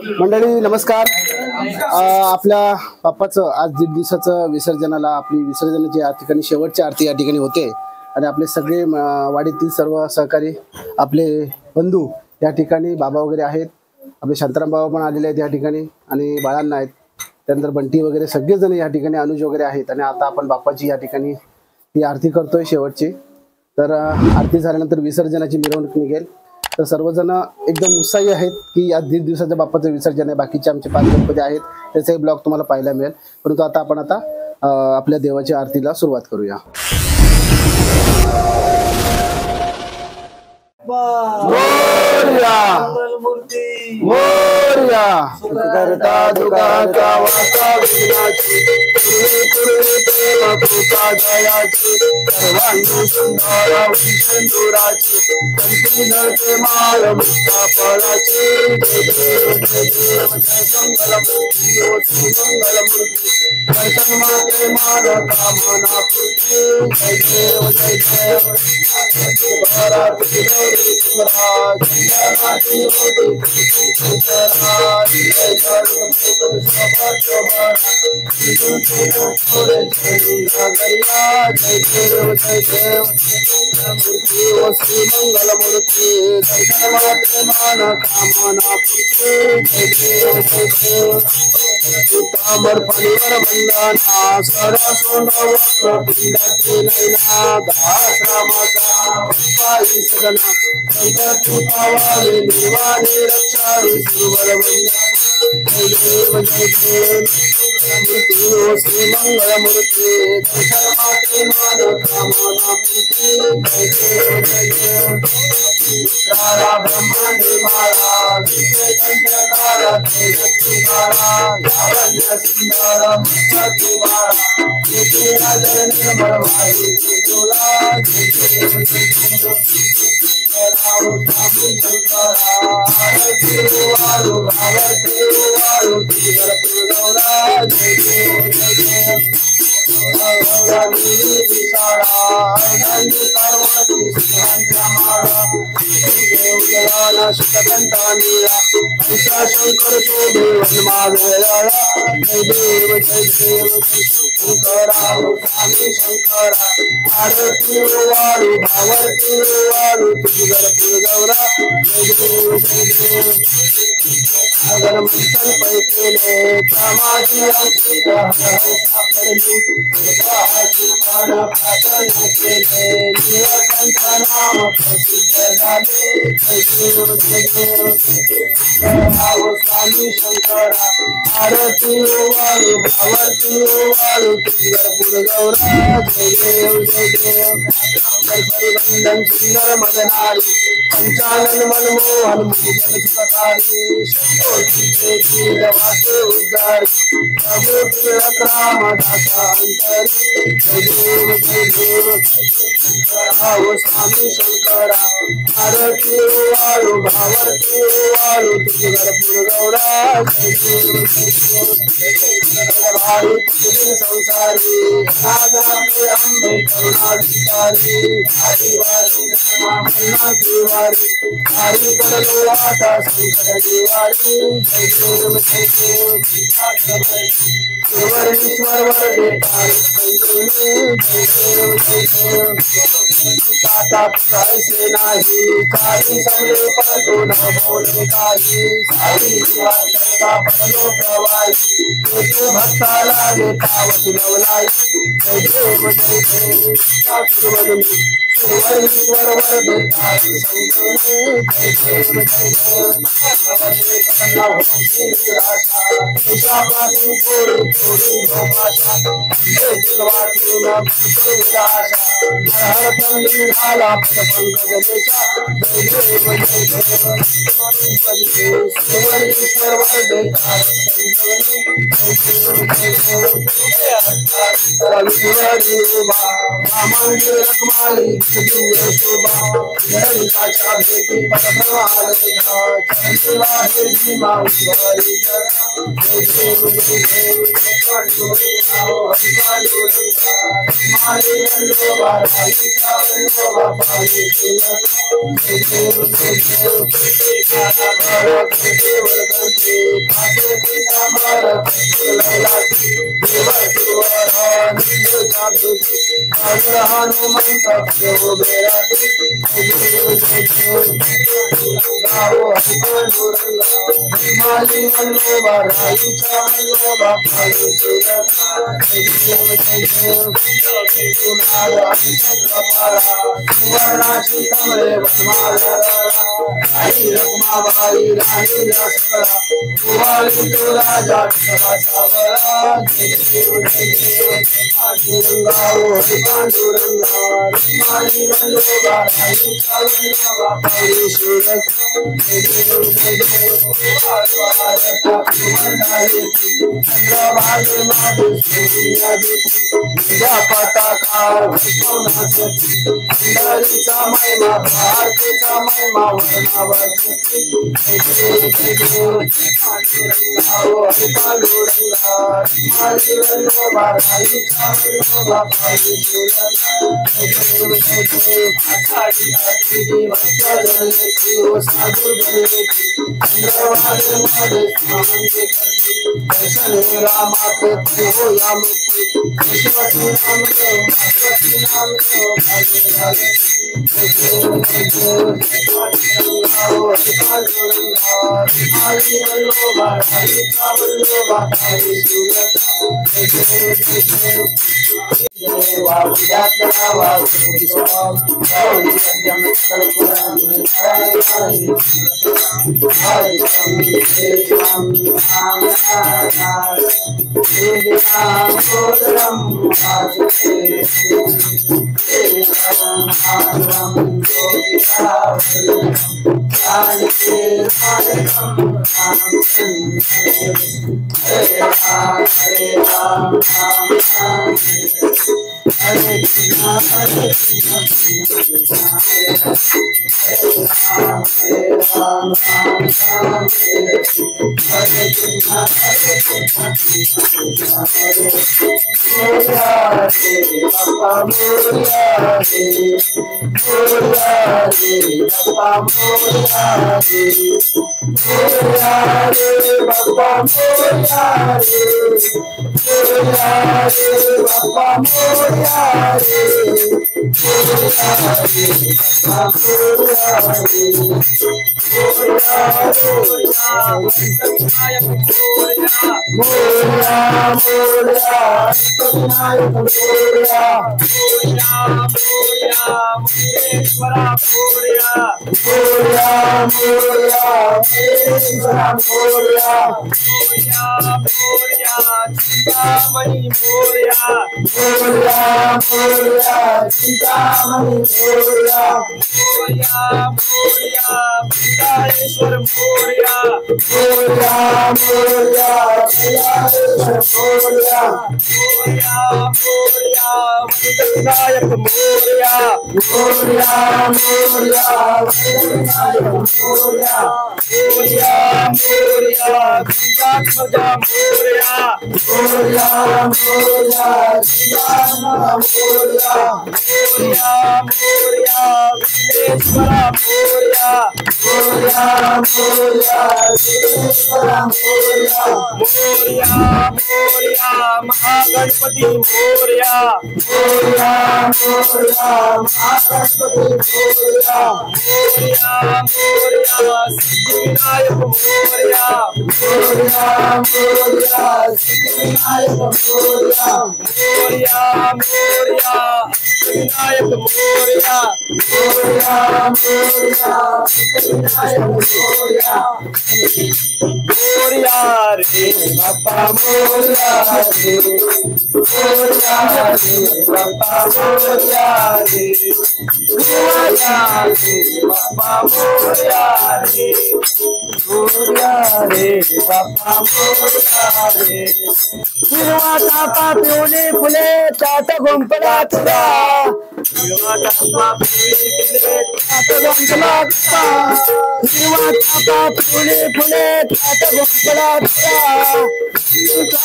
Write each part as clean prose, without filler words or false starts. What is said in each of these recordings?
मंडळी नमस्कार। आपल्या बाप्पाचं आज 1.5 दिवसाचं विसर्जनाला आपली विसर्जनाची या ठिकाणी शेवटची आरती या ठिकाणी होते आणि आपले सगळे वाडीतील सर्व सहकारी आपले बंधू या ठिकाणी बाबा वगैरे आहेत, आपले शांताराम बाबा पण आलेले आहेत या ठिकाणी आणि बाळांना आहेत, त्यानंतर बंटी वगैरे सगळेजण या ठिकाणी अनुज वगैरे आहेत आणि आता आपण बाप्पाची या ठिकाणी ही आरती करतोय शेवटची। तर आरती झाल्यानंतर विसर्जनाची मिरवणूक निघेल। तर सर्वजण एकदम उत्साही आहेत की या 1.5 दिवसाच्या बाप्पाचं विसर्जन आहे। बाकीचे आमचे 5 गणपती आहेत त्याचाही ब्लॉग तुम्हाला पाहायला मिळेल, परंतु आता आपण आपल्या देवाच्या आरतीला सुरुवात करूया। मोरया मोरया करता दुःखाचा वाचा विघ्नाची पूर्वी प्रेम कृपा दयाची सर्वांगी सुंदर सिंदुराची कंठी धरते माळ मुक्ता फळाची जय मंगलमूर्ती ओ मंगलमूर्ती दर्शन माते मान कामना पूर्ती जय देव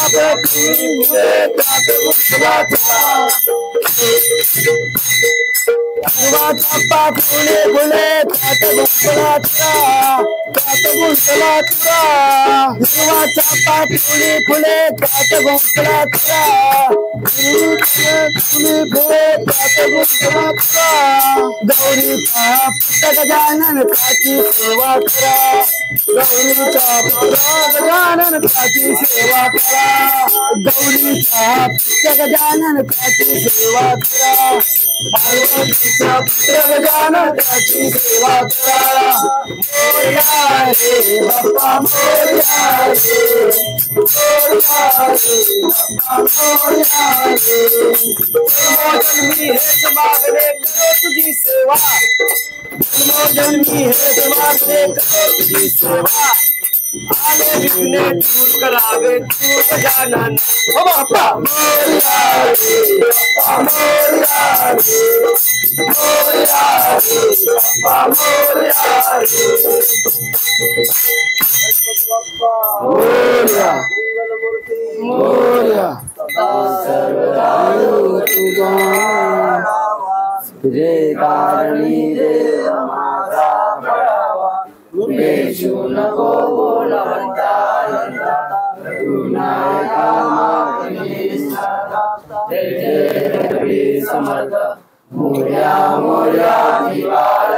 फुले फुले त्यात गुंतला तुरा, त्यात गुंतला तुरा, हिरवा चाफा फुले फुले त्यात गुंतला तुरा, फुले फुले त्यात गुंतला तुरा, गौरीचा पुत्र गजानन त्याची सेवा करा, गौरीचा पुत्र गजानन त्याची सेवा करा, गौरीचा पुत्र गजानन त्याची सेवा करा, पार्वतीचा पुत्र गजानन त्याची सेवा करा, मोरया रे बाप्पा मोरया रे, मोरया रे बाप्पा मोरया रे, जन्मोजन्मी हेच मागणे करो तुझी सेवा, जन्मोजन्मी हेच मागणे करो तुझी सेवा, आले विघ्ने दूर करावे तू गजानन, ओ बाप्पा मोरया रे बाप्पा मोरया रे, मोरया रे बाप्पा मोरया रे, मोरया मोरया सर्वदा तुझा तुझे कारणी देव माझा बळावा, उमेशू नको बोलवंता विनायका समर्थ, मोरया मोरया दिवाळी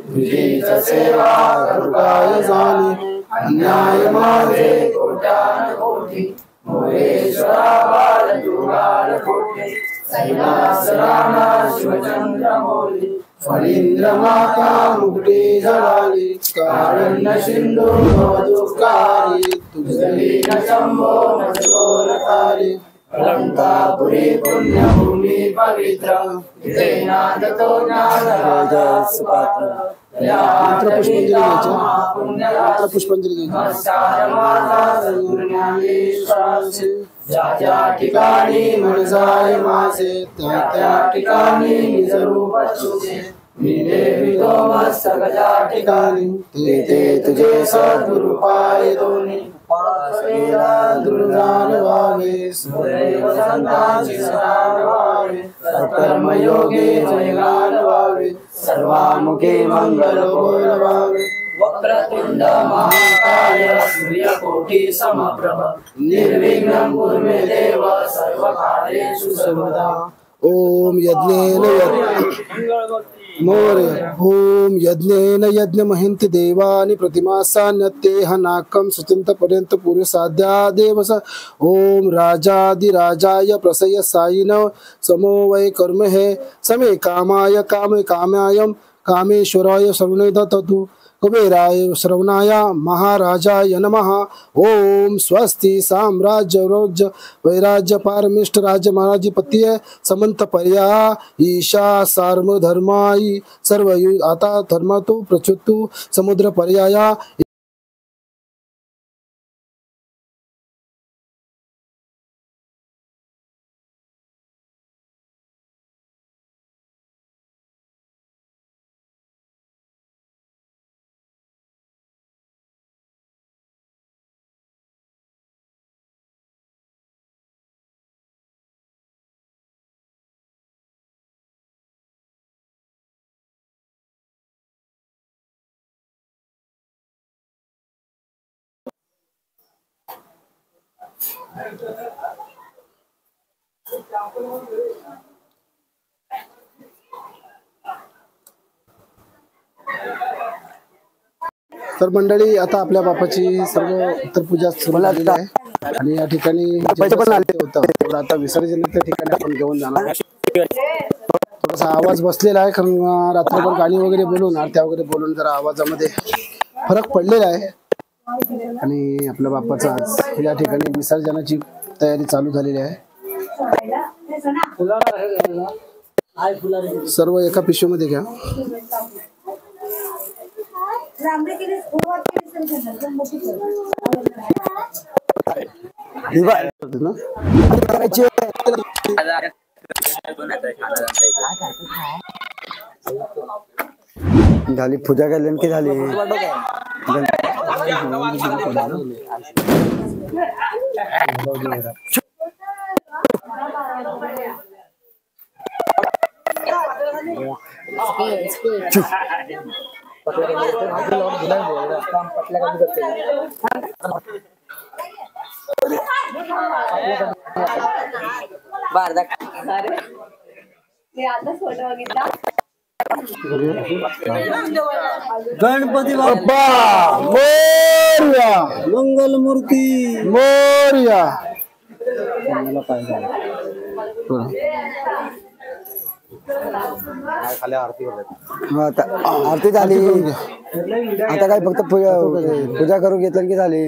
तुझीच सेवा करू काय झाली, अन्याय माझे कोट्यान कोटी, मोरेश्वरा बाळ जुगाल कोटे, कैलास रामा शिवचंद्र मोली, फणींद्र माता मुकुटे जळाली, कारण्य सिंधू भवदुःखारी, तुझली न शंभो नजकोल तारी, अलंकापुरी पुण्यभूमी पवित्र, तिथे नांदतो ज्ञानराज सुपात्र, पुष्पांजली ज्या ज्या ठिकाणी मन जाय माझे, त्या त्या ठिकाणी निज रूप तुझे, मी देवितो मस्तक ज्या ठिकाणी, तेथे तुझे सद्गुरु पाय दोन्ही, दुर्गान व्हावे सुदैव संतांची सदान व्हावे, कर्मयोगे जयगान व्हावे, सर्वामुखे मंगल बोलवावे, वक्रतुंड महाकाय सूर्यकोटी समप्रभ, निर्विघ्नं कुरु मे देव सर्वकार्येषु सर्वदा, ओम यज्ञेन मोरया, ओम यज्ञेन यज्ञ महिंति देवानि प्रतिमासान्यतेह नाकं सुचिंत पर्यंत पूर्व साध्या देवस, ओम राजाधिराजाय प्रसय सायिन समो वै कर्म है, समे कामाय कामे काम्यायम, कामेश्वराय श्रवणे दत्तु, कुबेराय श्रवणाय महाराजाय नमः, ओम स्वस्ति साम्राज्य रोज्य वैराज्य पारमिष्ट राज्य महाराजिपत्य समंत पर्या ईशा सार्म धर्मायी सर्व आता धर्मातो प्रच्युतु समुद्र पर्याया, तर मंडळी आता आपल्या बापाची सर्व उत्तर पूजा सुरू झालेली आहे आणि या ठिकाणी होतं आता विसर्जनाच्या ठिकाणी आपण घेऊन जाणार. थोडासा आवाज बसलेला आहे कारण रात्रभर गाणी वगैरे बोलून आरत्या वगैरे बोलून जरा आवाजामध्ये फरक पडलेला आहे आणि आपल्या बापाचा आज या ठिकाणी विसर्जनाची तयारी चालू झालेली आहे. सर्व एका पिशवीमध्ये घ्या. झाली पूजा केली की झाली. गणपती बाप्पा मोरया. मंगल मूर्ती मोरया. आरती झाली आता काय फक्त पूजा करून घेतलं की झाली.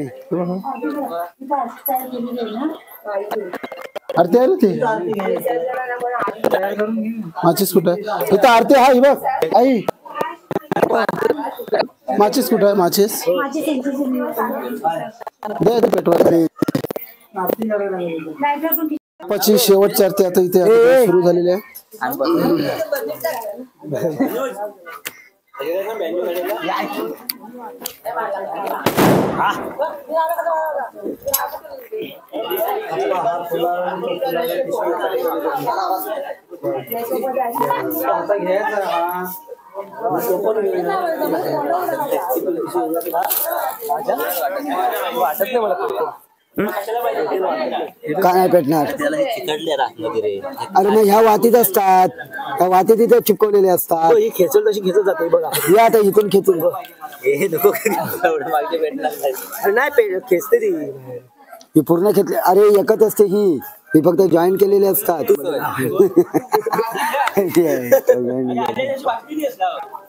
आरती आहे ना ती माचीस कुठं इथं आरती आहे बघ आई. माचीस कुठं आहे माचीस दे पेटवा. बाप्पाची शेवटची आरती आता इथे सुरू झालेली आहे. काय नाही पेटणार. अरे मग ह्या वातीत असतात. त्या वाती तिथे चिपकवलेले असतात. खेचल तशी खेचत जाते बघा. या आता इथून खेचून नाही खेचते ती ही पूर्ण खेचले. अरे एकच असते ही फक्त जॉईन केलेले असतात.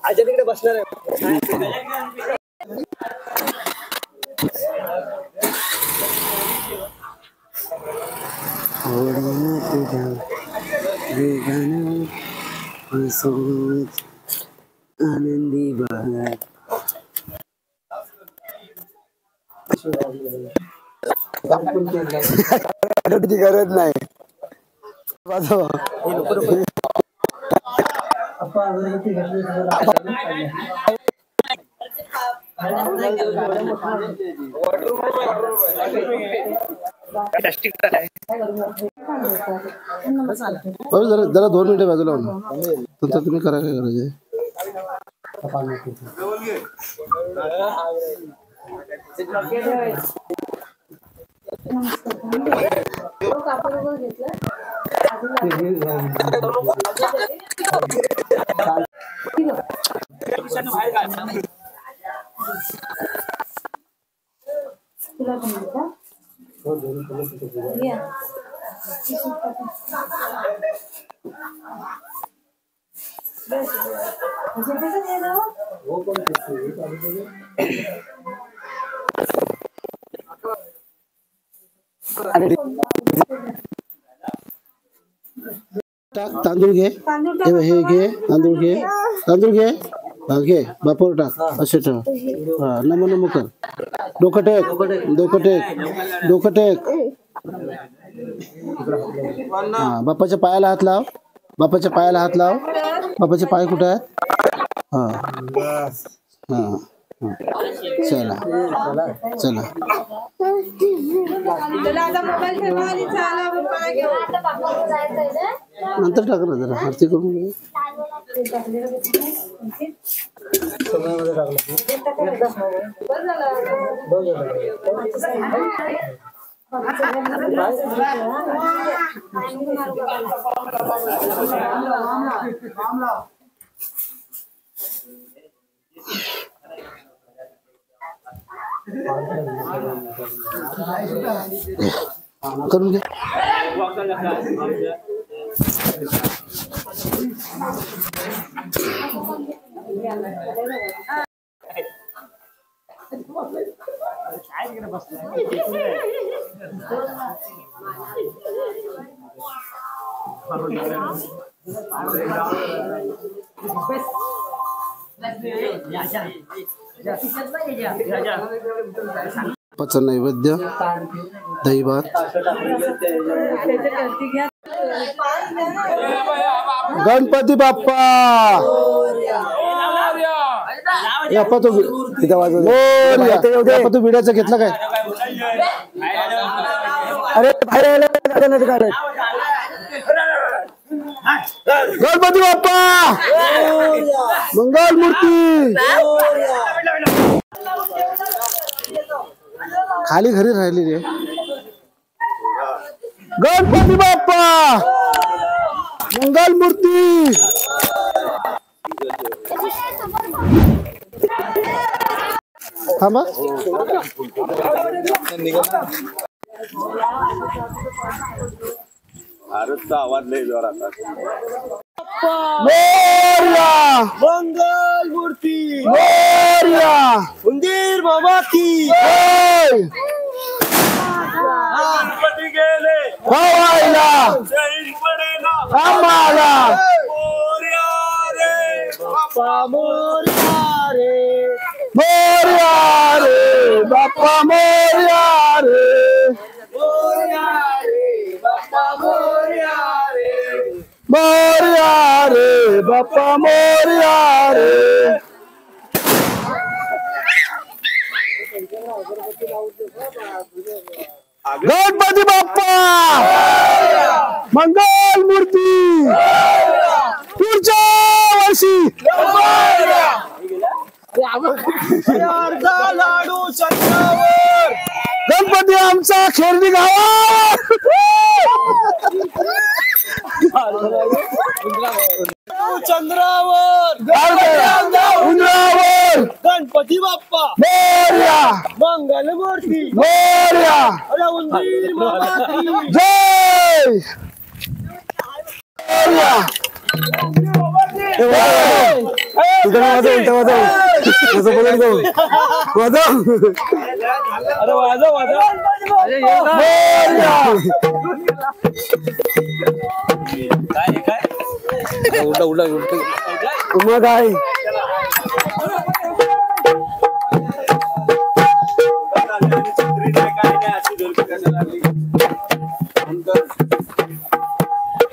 आजच्या तिकडे बसणार आहे. आनंदी बहार गरज नाही. जरा 2 मिनिटं बाजूला नंतर तुम्ही करा काय करायचे. तांदूळ घे हे घे तांदूळ घे घे बापावर टाक असे ठेव. हा नमो नमो कर. डोकं टेक हा बापाच्या पायाला हात लाव. बापाचे पाय कुठे आहेत. हा हा चला नंतर टाक ना जरा आरती करून घे. करून घे. बाप्पाचं नैवेद्य दही भात. गणपती बाप्पा बाप्पा तू तिथं वाजव. मोरया. इथं येऊ दे. बाप्पा तू विड्याचं घेतलं काय? अरे बाहेर यायला जागा नाही काढत. गणपती बाप्पा मंगल मूर्ती. खाली घरी राहिली रे. गणपती बाप्पा मंगल मूर्ती. थांबा. भारतचा आवाज लय जोरात. मोरया मंगल मूर्ती मोरया. उंदीर बाबा की जय. गणपती गेले वावायला जैन पडेना आम्हाला. मोरया रे बाप्पा मोरया रे. मोरया रे बाप्पा मोरया रे. मोरया रे बाप्पा मोरया रे. मोरया रे बाप्पा मोरया रे. गणपती बाप्पा मंगल मूर्ती. पुढच्या वर्षी अर्धा लाडू चंद्रावर. गणपती आमचा खेरडी गावावर. चंद्रावर उंदरावर. गणपती बाप्पा मोरया मंगल मूर्ती. मोरया. अरे उंदीर बाबा की जय. मोरया. इथं वाजव. इथं वाजव. असं बोलत जाऊ. वाजव. अरे वाजव वाजव. मोरया. मग आहे.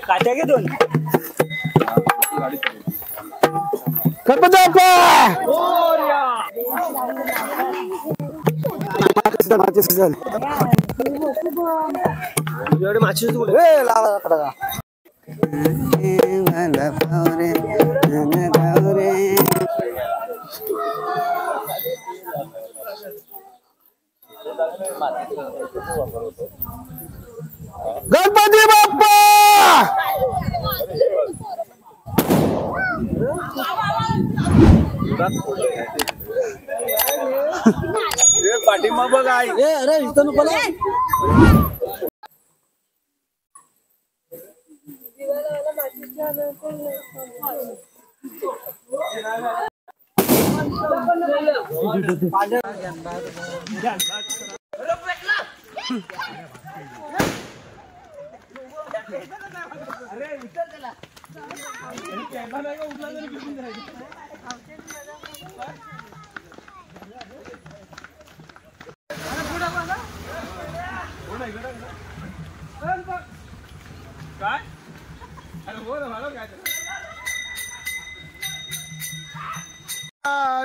काट्या घे दोन. गणपती बाप्पा एवढे माशी गणपती बाप्पा पाठिंबा बघ आई. अरे इथं नको ना.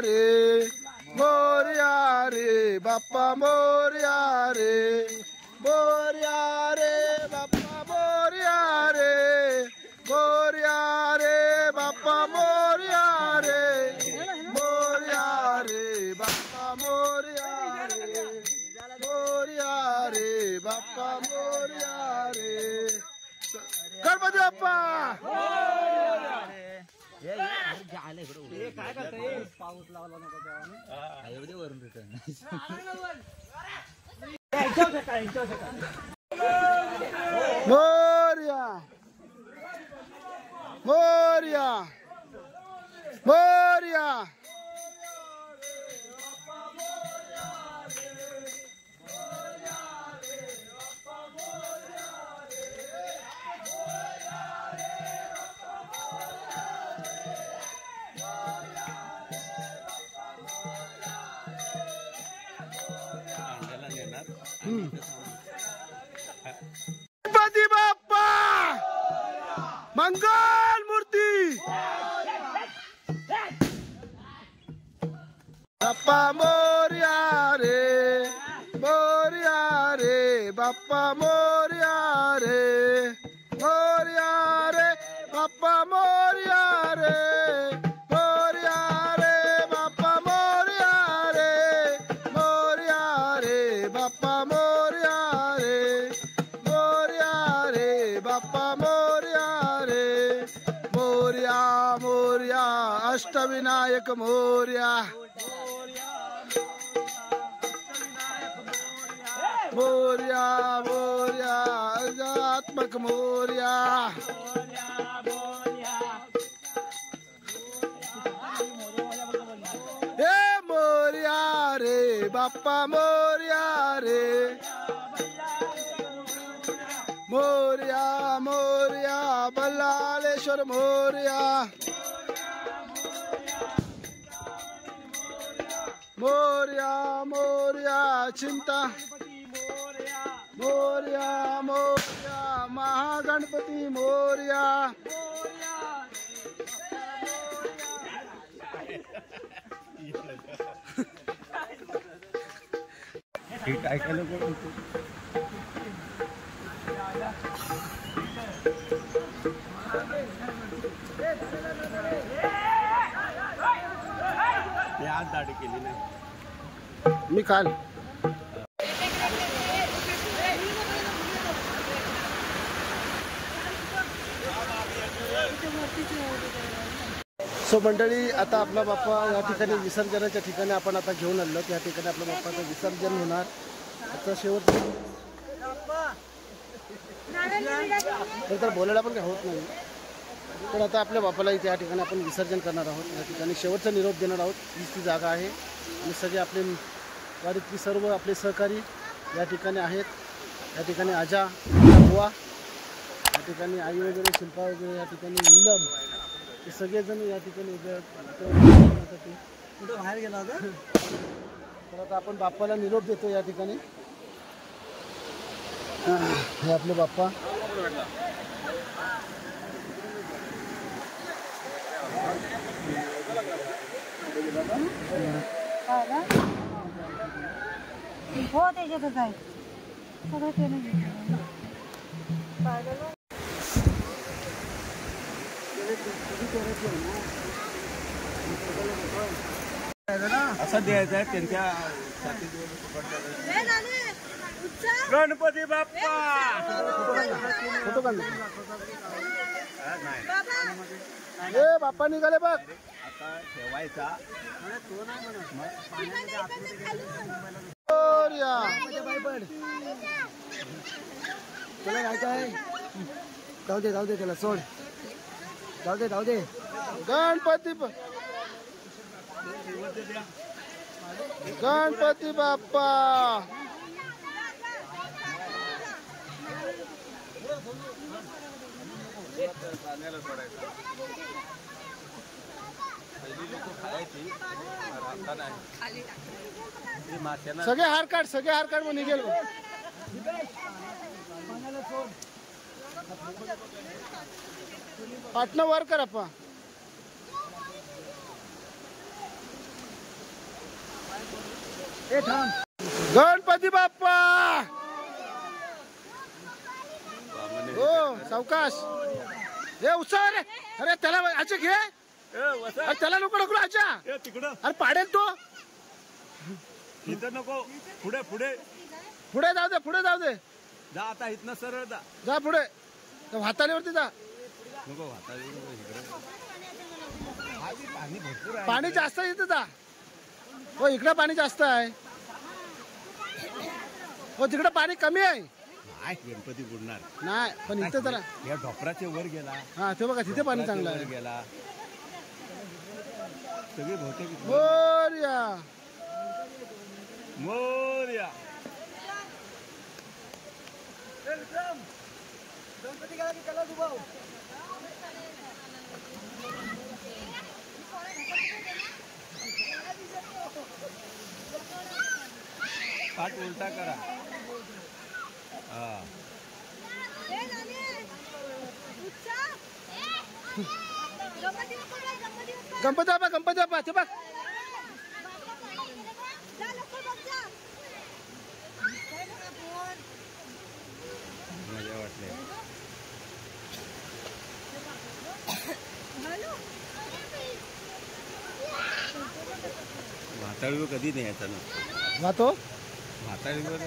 रे मोरया रे बाप्पा मोरया रे. मोरया रे बाप्पा मोरया रे. मोरया रे बाप्पा मोरया रे. मोरया रे बाप्पा मोरया रे. मोरया रे बाप्पा मोरया रे. गणपती बाप्पा मोरया मोरया मोरया. गणपती बाप्पा मंगल मूर्ती. बाप्पा मोरया रे, मोरया रे बाप्पा मोरया रे, मोरया रे बाप्पा मोरया रे, मोरया रे बाप्पा मोरया रे, मोरया रे बाप्पा मोरया रे, मोरया मोरया अष्टविनायक मोरया, मोरया मोरया अजात्मक मोरया, हे मोरया रे बाप्पा मोरया रे, मोरया मोरया बल्लाळेश्वर मोरया, मोरया मोरया चिंता मोरया मोरया महागणपती मोरया, आज दाढी केली नाही मी काल सो मंडळी, आता आपला बाप्पा या ठिकाणी विसर्जनाच्या ठिकाणी आपण आता घेऊन आलो. त्या ठिकाणी आपल्या बाप्पाचं विसर्जन होणार. आता शेवट तर बोलायला पण काही होत नाही, पण आता आपल्या बाप्पाला इथे या ठिकाणी आपण विसर्जन करणार आहोत. या ठिकाणी शेवटचा निरोप देणार आहोत. हीच ती जागा आहे आणि सगळे आपले वाडीतली सर्व आपले सहकारी या ठिकाणी आहेत. या ठिकाणी आजा बुवा, या ठिकाणी आई वगैरे, शिल्पा वगैरे, या ठिकाणी नीलम, हे सगळेजण या ठिकाणी उभे आहेत. कुठं बाहेर गेला होता. तर आता आपण बाप्पाला निरोप देतो या ठिकाणी. हे आपले बाप्पा हो त्याच्यातच आहे सगळं केलं. असं द्यायचं आहे त्यांच्या गणपती बाप्पा. फोटो काढ. ए बाप्पा निघाले बघ. आता ठेवायचा मोरया. तुला जायचं आहे, जाऊ दे जाऊ दे, त्याला सोड, जाऊ दे जाऊ दे. गणपती गणपती बाप्पा. सगळे हार काढ, सगळे हार काढ, मग निघेल. पाटणं वर कर अप्पा. गणपती बाप्पा. हो सावकाश. हे उत्सव रे. अरे त्याला आजा घे. अरे त्याला नको नको आजा. तिकडं अरे पाडेल तो. इथं नको, पुढे पुढे पुढे जाऊ दे, पुढे जाऊ दे. जा. आता इथनं सरळ जा. जा पुढे. हातानेवरती जा. नको पाणी भरपूर आहे. पाणी जास्त आहे इथं. जा. हो इकडे पाणी जास्त आहे. हो तिकडे पाणी कमी आहे. नाही गणपती बुडणार नाही, पण इथं जरा या ढोपराच्या वर गेला. हा ते बघा तिथे पाणी चांगलं वर आहे. गेला सगळे बहुतेक. मोरया मोरया. पाठ उलटा करा. हा गणपती बाप्पा, गणपती बाप्पा. ते बघ भाताळीवर कधी नाही यायचा ना. वाहतो भाताळीवर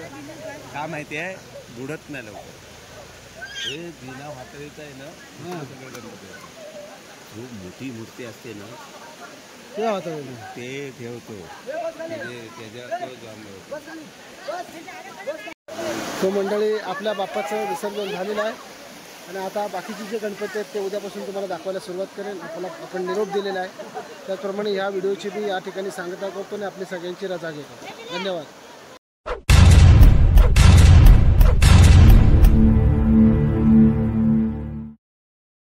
का माहिती आहे, बुडत नाही लवकर. हे बिना भाताळीचं आहे ना, सगळं गणपती आहे. खूप मोठी मूर्ती असते ना, किंवा वाहतो ते ठेवतो म्हणजे त्याच्यात तो जाम होतो. तो मंडळी आपल्या बाप्पाचं विसर्जन झालेलं आहे आणि आता बाकीचे जे गणपती आहेत ते उद्यापासून तुम्हाला दाखवायला सुरुवात करेन. आपण निरोप दिलेला आहे. त्याचप्रमाणे ह्या व्हिडिओची मी या ठिकाणी सांगता करतो आणि आपली सगळ्यांची रजा घेतो. धन्यवाद.